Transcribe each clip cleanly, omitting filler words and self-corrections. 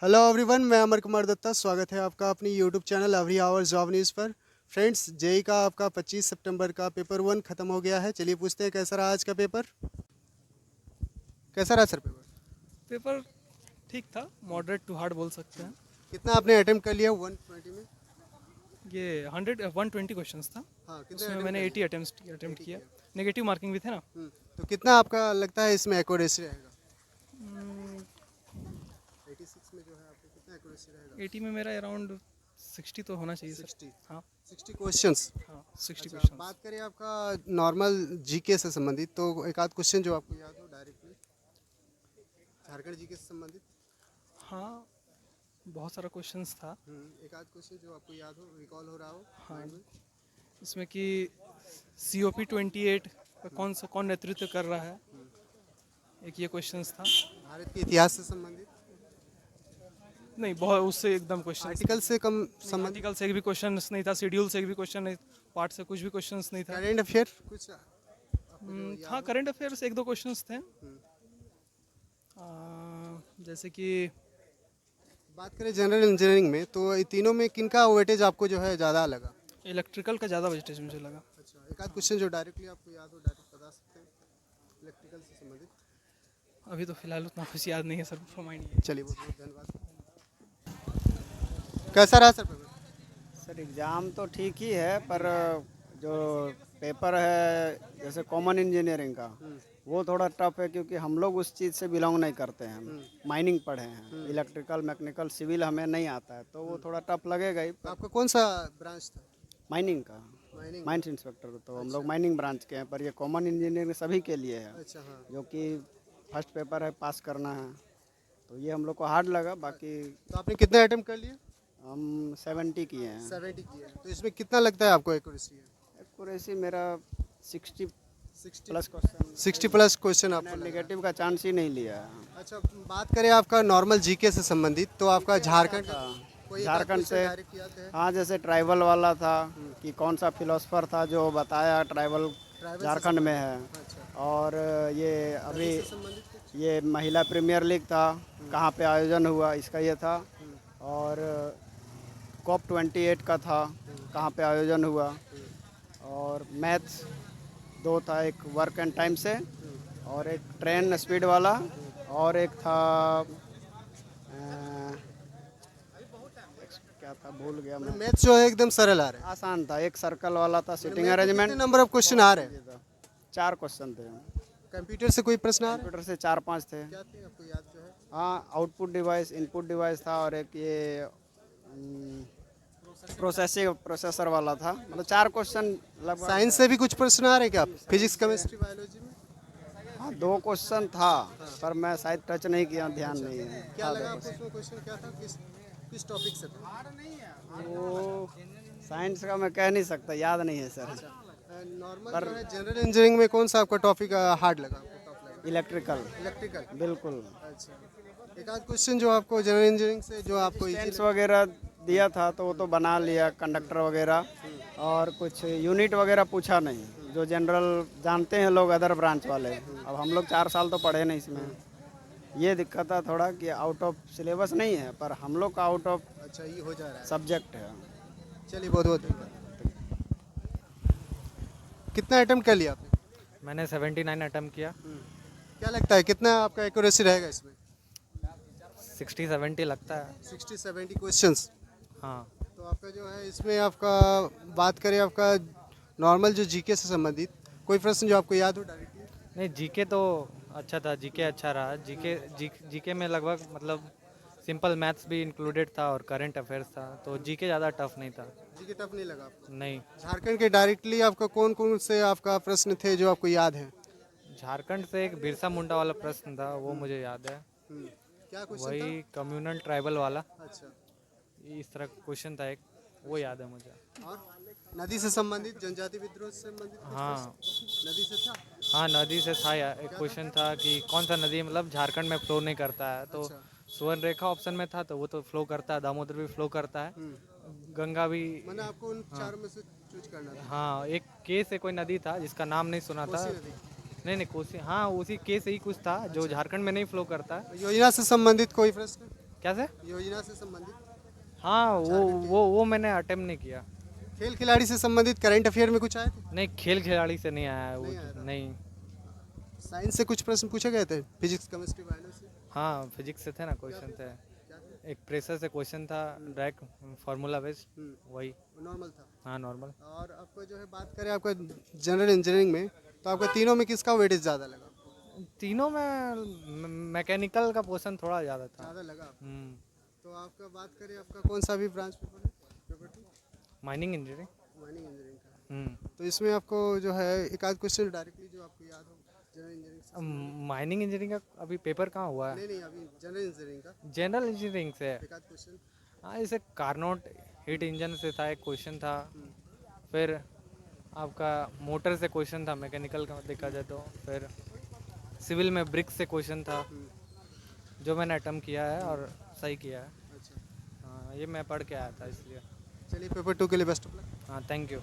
Hello everyone, मैं अमर कुमार दत्ता। स्वागत है आपका अपनी YouTube channel every hour job news पर। फ्रेंड्स, जेई का आपका 25 सितंबर का पेपर 1 ख़त्म हो गया है। चलिए पूछते हैं कैसा रहा आज का पेपर। कैसा रहा सर पेपर? पेपर ठीक था, मॉडरेट टू हार्ड बोल सकते हैं। कितना आपने अटेम्प्ट कर लिया 120 में? ये 120 क्वेश्चंस था। हाँ, कितने उसमें अटेम्प्ट मैंने कर 80 लिए? अटेम्प्ट 80 किया। किया। नेगेटिव मार्किंग भी थे ना। तो कितना आपका लगता है इसमें एक्यूरेसी रहेगा? 86 में जो है आपको कितना एक्यूरेसी रहेगा? 80 में मेरा अराउंड 60 तो होना चाहिए सर। 60। हाँ 60 क्वेश्चंस। हाँ 60 अच्छा, क्वेश्चंस। बात करें आपका नॉर्मल जीके से संबंधित, तो एक आध क्वेश्चन जो आपको याद हो डायरेक्टली झारखंड जीके से संबंधित। हाँ, बहुत सारा क्वेश्चंस था। एक आध क्वेश्चन जो आपको याद हो, रिकॉल हो रहा हो हाँ, माइंड में। इसमें कि COP 28 का कौन नेतृत्व कर रहा है, एक ये क्वेश्चंस था। भारत के इतिहास से संबंधित। नहीं, बहुत उससे एकदम क्वेश्चन आर्टिकल से कम संबंधित। आर्टिकल से एक भी क्वेश्चन नहीं था, शेड्यूल से एक भी क्वेश्चन नहीं, पार्ट से कुछ भी क्वेश्चंस नहीं था। करेंट अफेयर कुछ आपको जो याद हाँ, हो? करंट अफेयर्स एक दो क्वेश्चंस थे। जैसे कि बात करें जनरल इंजीनियरिंग में, तो ये तीनों में किनका वेटेज आपको जो है ज़्यादा लगा? इलेक्ट्रिकल का ज़्यादा वेस्टेज मुझे लगा। अच्छा, एक आध क्वेश्चन जो डायरेक्टली आपको याद हो, डायरेक्ट बता सकते हैं इलेक्ट्रिकल से संबंधित। अभी तो फिलहाल उतना कुछ याद नहीं है सर, माइंड नहीं है। चलिए, बहुत बहुत धन्यवाद। कैसा रहा सर पेपर? सर एग्ज़ाम तो ठीक ही है, पर जो पेपर है जैसे कॉमन इंजीनियरिंग का वो थोड़ा टफ है, क्योंकि हम लोग उस चीज़ से बिलोंग नहीं करते हैं। माइनिंग पढ़े हैं, इलेक्ट्रिकल मैकेनिकल सिविल हमें नहीं आता है, तो वो थोड़ा टफ लगेगा ही। तो आपका कौन सा ब्रांच था? माइनिंग का, माइनिंग। माइंस इंस्पेक्टर, तो हम लोग माइनिंग ब्रांच के हैं, पर ये कॉमन इंजीनियरिंग सभी के लिए है, अच्छा, हाँ। जो कि फर्स्ट पेपर है, पास करना है, तो ये हम लोग को हार्ड लगा। बाकी तो आपने कितने अटेम्प्ट कर लिए? हम 70 किए हैं। 70 किए। तो इसमें कितना लगता है आपको एक्यूरेसी है? एक्यूरेसी मेरा 60 60 प्लस क्वेश्चन, 60 प्लस क्वेश्चन आपको मैंने लगा। नेगेटिव का चांस ही नहीं लिया है। अच्छा, बात करें आपका नॉर्मल जीके से संबंधित, तो आपका झारखंड कोई एक आध झारखंड क्वेश्चन से, डायरेक्ट याद है? हाँ, जैसे ट्राइबल वाला था कि कौन सा फिलोसफर था जो बताया ट्राइबल ट्राइबल से झारखंड में है। अच्छा, और ये अभी से संबंधित कुछ? ये महिला प्रीमियर लीग था, कहाँ पे आयोजन हुआ इसका ये था। और COP 28 का था, कहाँ पे आयोजन हुआ। और मैथ्स दो था, एक वर्क एंड टाइम से और एक ट्रेन स्पीड वाला, और एक था क्या था भूल गया मैं। मैथ्स जो है एकदम सरल आ रहा है। आसान था, एक सर्कल वाला था, सीटिंग मैथ में अरेंजमेंट। कितने नंबर ऑफ क्वेश्चन आ रहे हैं? 4 क्वेश्चन थे। कंप्यूटर से कोई प्रश्न आ रहा है? कंप्यूटर से 4-5 थे। क्या थे आपको याद जो है? हाँ, आउटपुट डिवाइस, इनपुट डिवाइस था, और एक ये प्रोसेसर वाला था। मतलब 4 क्वेश्चन लगभग। साइंस से भी कुछ प्रश्न आ रहे हैं क्या? फिजिक्स, केमिस्ट्री, बायोलॉजी में हाँ, 2 क्वेश्चन था, पर मैं शायद टच नहीं किया, ध्यान नहीं है। क्या था लगा 2 आपको उसमें? क्वेश्चन क्या था? किस टॉपिक से था? वो साइंस का मैं कह नहीं सकता, याद नहीं है सर। नॉर्मल जो है जनरल इंजीनियरिंग में कौन सा आपका टॉपिक हार्ड लगा आपको, टफ लगा? Electrical, electrical. बिल्कुल। अच्छा, एक आध क्वेश्चन जो आपको जनरल इंजीनियरिंग से जो आपको इजी टेंस वगैरह दिया था, तो वो तो बना लिया, कंडक्टर वगैरह, और कुछ यूनिट वगैरह पूछा नहीं, जो जनरल जानते हैं लोग अदर ब्रांच वाले। अब हम लोग 4 साल तो पढ़े नहीं इसमें, ये दिक्कत है थोड़ा कि आउट ऑफ सिलेबस नहीं है, पर हम लोग का आउट ऑफ अच्छा, ये हो जा रहा है। सब्जेक्ट है। चलिए, बहुत बहुत धन्यवाद। कितना अटेम्प्ट कर लिया आपने? मैंने 79 अटेम्प्ट किया। क्या लगता है कितना आपका एक्यूरेसी रहेगा इसमें? 60-70 लगता है। 60-70 क्वेश्चंस। हाँ, तो आपका जो है इसमें आपका बात करें आपका नॉर्मल जो जीके से संबंधित कोई प्रश्न जो आपको याद हो डायरेक्टली? नहीं जीके तो अच्छा था, जीके अच्छा रहा। जीके में लगभग मतलब सिंपल मैथ्स भी इंक्लूडेड था और करंट अफेयर्स था, तो जीके ज़्यादा टफ नहीं था। जीके टफ नहीं लगा आपको? नहीं, झारखंड के डायरेक्टली आपका कौन कौन से आपका प्रश्न थे जो आपको याद है? झारखंड से एक बिरसा मुंडा वाला प्रश्न था, वो मुझे याद है। क्या क्वेश्चन था? वही कम्युनल ट्राइबल वाला, अच्छा, इस तरह क्वेश्चन था एक, वो याद है मुझे। और नदी से संबंधित, जनजाति विद्रोह से संबंधित कुछ हाँ प्रश्न नदी से था? हाँ, नदी से था यार। एक क्वेश्चन था कि कौन सा नदी मतलब झारखंड में फ्लो नहीं करता है, तो अच्छा। सुवर्ण रेखा ऑप्शन में था, तो वो तो फ्लो करता है, दामोदर भी फ्लो करता है, गंगा भी। मैंने आपको उन चारों में से चूज करना था। हाँ, एक के से कोई नदी था जिसका नाम नहीं सुना था। कोसी नदी। नहीं, कोसी, हाँ, उसी के से ही कुछ था जो झारखंड में नहीं फ्लो करता है। योजना से संबंधित कोई प्रश्न? क्या से? योजना से संबंधित हाँ, वो मैंने अटेम्प्ट नहीं किया। खेल खिलाड़ी से संबंधित करंट अफेयर में कुछ आए थे? नहीं, खेल खिलाड़ी से नहीं आया है वो नहीं आया था। नहीं। साइंस से कुछ प्रश्न पूछे गए थे, फिजिक्स केमिस्ट्री बायो से? हाँ, फिजिक्स से थे ना क्वेश्चन थे। क्या थे? एक प्रेशर से क्वेश्चन था, डायरेक्ट फार्मूला बेस्ड, वही। नॉर्मल था। हाँ, नॉर्मल। और आपको जो है बात करें आपका जनरल इंजीनियरिंग में, तो आपका तीनों में किसका वेटेज ज़्यादा लगा? तीनों में मैकेनिकल का पोर्शन थोड़ा ज़्यादा था। ज़्यादा लगा। हम्म। तो आपका बात करें आपका कौन सा भी ब्रांच पेपर है? Paper 2 mining engineering. Mining engineering का है। हम्म। तो इसमें आपको जो है एक आध क्वेश्चन डायरेक्टली जो आपको याद हो जनरल इंजीनियरिंग से? माइनिंग इंजीनियरिंग का अभी पेपर कहाँ हुआ है? नहीं अभी जनरल इंजीनियरिंग का जनरल इंजीनियरिंग से। एक आध क्वेश्चन। हाँ, जैसे कार्नोट हीट इंजन से था, एक क्वेश्चन था। फिर आपका मोटर से क्वेश्चन था, मैकेनिकल का देखा जाए तो। फिर सिविल में ब्रिक से क्वेश्चन था, जो मैंने अटेम्प्ट किया है और सही किया है। अच्छा, हाँ, ये मैं पढ़ के आया था इसलिए। चलिए पेपर 2 के लिए बेस्ट ऑफ लक। हाँ, थैंक यू।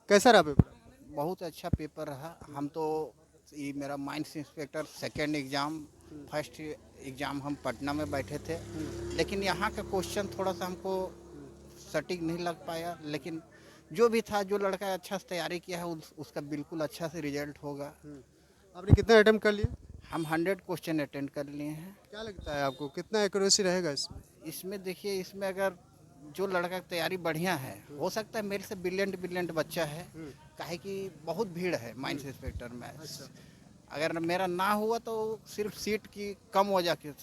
कैसा रहा पेपर? बहुत अच्छा पेपर रहा। हम तो ये मेरा mines inspector second exam, first exam हम पटना में बैठे थे, लेकिन यहाँ का क्वेश्चन थोड़ा सा हमको सटीक नहीं लग पाया। लेकिन जो भी था, जो लड़का अच्छा से तैयारी किया है उसका बिल्कुल अच्छा से रिजल्ट होगा। आपने कितने अटेम्प्ट कर लिए? हम 100 क्वेश्चन अटेंड कर लिए हैं। क्या लगता है आपको कितना एक्यूरेसी रहेगा इसमें? इसमें देखिए, इसमें अगर जो लड़का की तैयारी बढ़िया है, हो सकता है मेरे से ब्रिलियंट बच्चा है, काहे कि बहुत भीड़ है माइंस इंस्पेक्टर में। अगर मेरा ना हुआ तो सिर्फ सीट की कम वजह के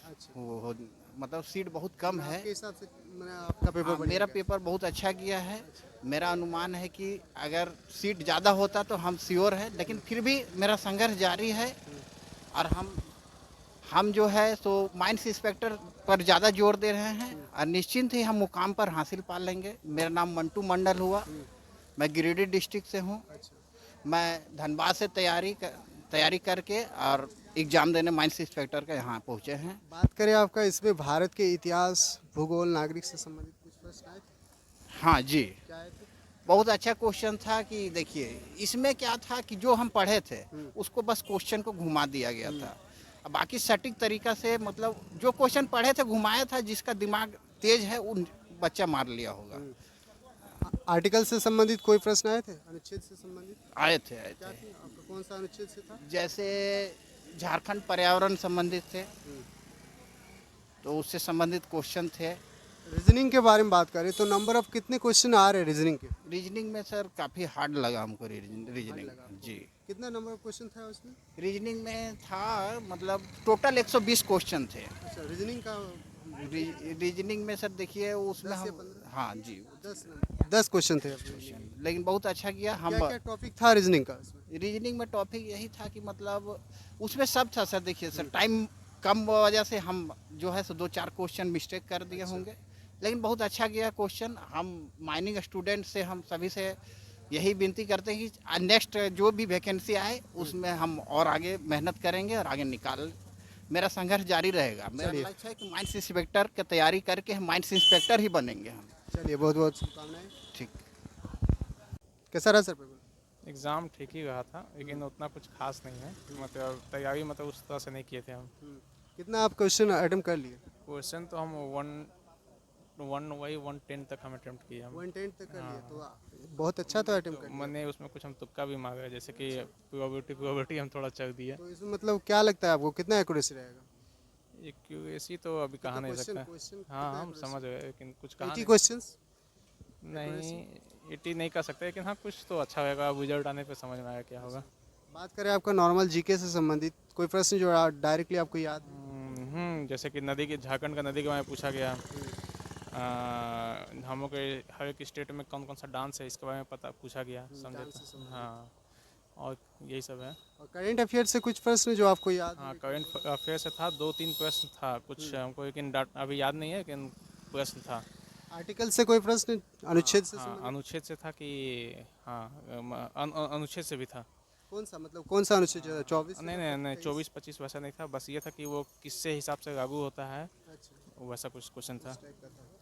मतलब सीट बहुत कम है। आपके हिसाब से मैंने आपका पेपर हाँ, बढ़िया मेरा गया। पेपर बहुत अच्छा गया है। मेरा अनुमान है कि अगर सीट ज़्यादा होता तो हम श्योर है, लेकिन फिर भी मेरा संघर्ष जारी है। और हम जो है सो माइंस इंस्पेक्टर पर ज़्यादा जोर दे रहे हैं और निश्चिंत ही हम मुकाम पर हासिल पा लेंगे। मेरा नाम मंटू मंडल हुआ, मैं गिरिडीह डिस्ट्रिक्ट से हूँ। मैं धनबाद से तैयारी करके और एग्ज़ाम देने माइंस इंस्पेक्टर का यहाँ पहुँचे हैं। बात करें आपका इसमें भारत के इतिहास, भूगोल, नागरिक से संबंधित कुछ प्रश्न आए थे? हाँ जी, क्या आए थे? बहुत अच्छा क्वेश्चन था। कि देखिए, इसमें क्या था कि जो हम पढ़े थे उसको बस क्वेश्चन को घुमा दिया गया था। अब बाकी सटीक तरीका से, मतलब जो क्वेश्चन पढ़े थे घुमाया था, जिसका दिमाग तेज है उन बच्चा मार लिया होगा। आर्टिकल से संबंधित कोई प्रश्न आए थे? अनुच्छेद से संबंधित आए क्या थे। थे? आपका कौन सा अनुच्छेद से था? जैसे झारखंड पर्यावरण संबंधित थे, तो उससे संबंधित क्वेश्चन थे। रीजनिंग के बारे में बात करें तो नंबर ऑफ कितने क्वेश्चन आ रहे हैं रीजनिंग के? रीजनिंग में सर काफ़ी हार्ड लगा हमको। रीजनिंग जी, कितना नंबर ऑफ क्वेश्चन था उसमें? रीजनिंग में था मतलब टोटल 120 क्वेश्चन थे। अच्छा, रीजनिंग का रीजनिंग में सर देखिए उसमें 10 या हम 15? हाँ जी 10 क्वेश्चन थे आपके। लेकिन बहुत अच्छा किया हम। क्या क्या टॉपिक था रीजनिंग का उसमें? रीजनिंग में टॉपिक यही था कि मतलब उसमें सब था सर। देखिए सर, टाइम कम वजह से हम जो है सो 2-4 क्वेश्चन मिस्टेक कर दिए होंगे, लेकिन बहुत अच्छा गया क्वेश्चन। हम माइनिंग स्टूडेंट से हम सभी से यही विनती करते हैं कि नेक्स्ट जो भी वैकेंसी आए उसमें हम और आगे मेहनत करेंगे और आगे निकाल। मेरा संघर्ष जारी रहेगा। मेरा लक्ष्य है कि माइंस इंस्पेक्टर की तैयारी करके हम माइंस इंस्पेक्टर ही बनेंगे हम। चलिए, बहुत बहुत शुभकामनाएं। ठीक। कैसा रहा सर पेपर? एग्ज़ाम ठीक ही रहा था, लेकिन उतना कुछ खास नहीं है। मतलब तैयारी मतलब उस तरह से नहीं किए थे हम। कितना आप क्वेश्चन अटेम्प्ट कर लिए? क्वेश्चन तो हम वही 110 तक हम अटेम्प्ट किए हम। 110 तक कर लिए तो बहुत अच्छा तो अटेम्प्ट कर लिया। मैंने उसमें कुछ हम तुक्का भी मांगा, जैसे कि प्रोबेबिलिटी हम थोड़ा चक दिए। तो इसमें मतलब क्या लगता है आपको कितना एक्यूरेसी रहेगा? एक्यूरेसी तो अभी कहा नहीं सकता। क्वेश्चन हाँ, हम समझ गए, लेकिन कुछ कहा 80 क्वेश्चंस? नहीं, 80 नहीं कर सकते, लेकिन हाँ कुछ तो अच्छा होगा। रिजल्ट आने पे समझ में आएगा क्या होगा। बात करें आपका नॉर्मल जीके से संबंधित कोई प्रश्न जो डायरेक्टली आपको याद है? जैसे कि झारखंड का नदी के बारे में पूछा गया। हम लोग के हर एक स्टेट में कौन कौन सा डांस है इसके बारे में पूछा गया, समझे तो? हाँ, और यही सब है। और करंट अफेयर से कुछ प्रश्न जो आपको याद हाँ, है? करंट अफेयर से था 2-3 प्रश्न था कुछ हमको, लेकिन अभी याद नहीं है, लेकिन प्रश्न था। आर्टिकल से कोई प्रश्न, अनुच्छेद से हाँ, संबंधित? अनुच्छेद से था कि हाँ, अनुच्छेद से भी था। कौन सा, मतलब कौन सा अनुच्छेद? 24? नहीं 24-25 वैसा नहीं था। बस ये था कि वो किससे हिसाब से लागू होता है, अच्छा, वैसा कुछ क्वेश्चन था। इस टाइप का था।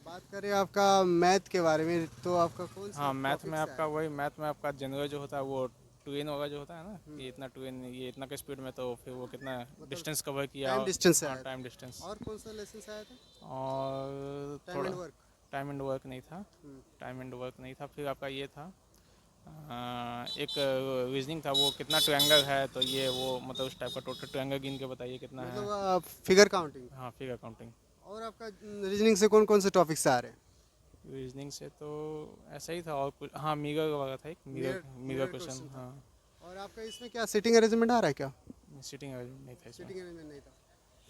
बात करें आपका मैथ के बारे में तो आपका कौन सा हाँ, मैथ topic में से आपका आया? वही मैथ में आपका जनरल जो होता है वो टू एन होगा जो होता है ना, ये इतना टू एन, ये इतना का स्पीड में, तो फिर वो कितना डिस्टेंस कवर किया, टाइम डिस्टेंस से हाँ, आया था। Time distance. और कौन सा लेसन से आया था? और time and work. Time and work नहीं था, टाइम एंड वर्क नहीं था। फिर आपका ये था एक रीजनिंग था, वो कितना ट्रायंगल है, तो ये वो मतलब उस टाइप का टोटल ट्रायंगल गिन के बताइए कितना है। मतलब फिगर काउंटिंग। हाँ, फिगर काउंटिंग। और आपका रीजनिंग से कौन कौन से टॉपिक से आ रहे हैं? रीजनिंग से तो ऐसा ही था, और कुछ हाँ मिरर वगैरह था, एक मिरर मिरर क्वेश्चन। question था। हाँ, और आपका इसमें क्या सिटिंग अरेंजमेंट आ रहा है क्या? सिटिंग अरेंजमेंट नहीं था इसमें। सिटिंग अरेंजमेंट नहीं था।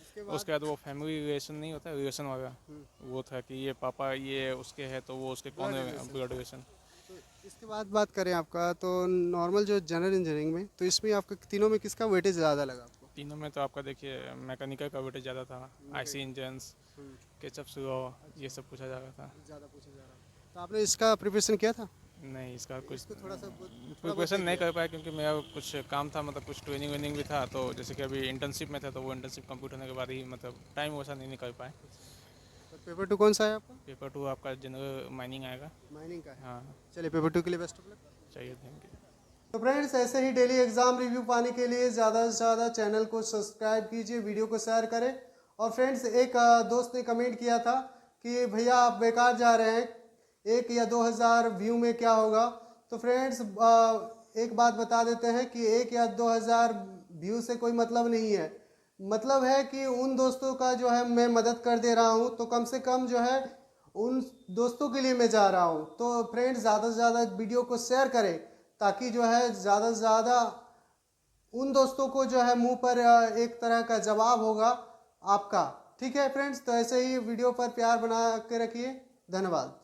इसके बाद उसके बाद वो फैमिली रिलेशन नहीं होता, रिलेशन वाला, वो था कि ये पापा ये उसके है तो वो उसके कौन है, ब्लड रिलेशन। तो इसके बाद बात करें आपका, तो नॉर्मल जो जनरल इंजीनियरिंग में, तो इसमें आपका तीनों में किसका वेटेज ज़्यादा लगा आपको? तीनों में तो आपका देखिए मैकेनिकल का वेटेज ज़्यादा था, आईसी इंजन्स, केचप सुरो, ये सब पूछा जा रहा था। ज़्यादा पूछा जा रहा है। तो आपने इसका प्रिपरेशन किया था? नहीं, इसका कुछ थोड़ा सा प्रिपरेशन नहीं कर पाया, क्योंकि मेरा कुछ काम था, मतलब कुछ ट्रेनिंग वेनिंग भी था, तो जैसे कि अभी इंटर्नशिप में था, तो वो इंटर्नशिप कंप्लीट होने के बाद ही मतलब टाइम वैसा नहीं निकल पाए। पेपर 2 कौन सा है आपका? पेपर 2 आपका जनरल माइनिंग आएगा। माइनिंग का है। हाँ, चलिए पेपर 2 के लिए बेस्ट ऑफ लक। चाहिए, थैंक यू। तो फ्रेंड्स, ऐसे ही डेली एग्जाम रिव्यू पाने के लिए ज़्यादा से ज़्यादा चैनल को सब्सक्राइब कीजिए, वीडियो को शेयर करें। और फ्रेंड्स, एक दोस्त ने कमेंट किया था कि भैया आप बेकार जा रहे हैं, 1 या 2 हज़ार व्यू में क्या होगा। तो फ्रेंड्स, एक बात बता देते हैं कि 1 या 2 हज़ार व्यू से कोई मतलब नहीं है। मतलब है कि उन दोस्तों का जो है मैं मदद कर दे रहा हूँ, तो कम से कम जो है उन दोस्तों के लिए मैं जा रहा हूँ। तो फ्रेंड्स, ज़्यादा से ज़्यादा वीडियो को शेयर करें, ताकि जो है ज़्यादा से ज़्यादा उन दोस्तों को जो है मुंह पर एक तरह का जवाब होगा आपका। ठीक है फ्रेंड्स, तो ऐसे ही वीडियो पर प्यार बना के रखिए। धन्यवाद।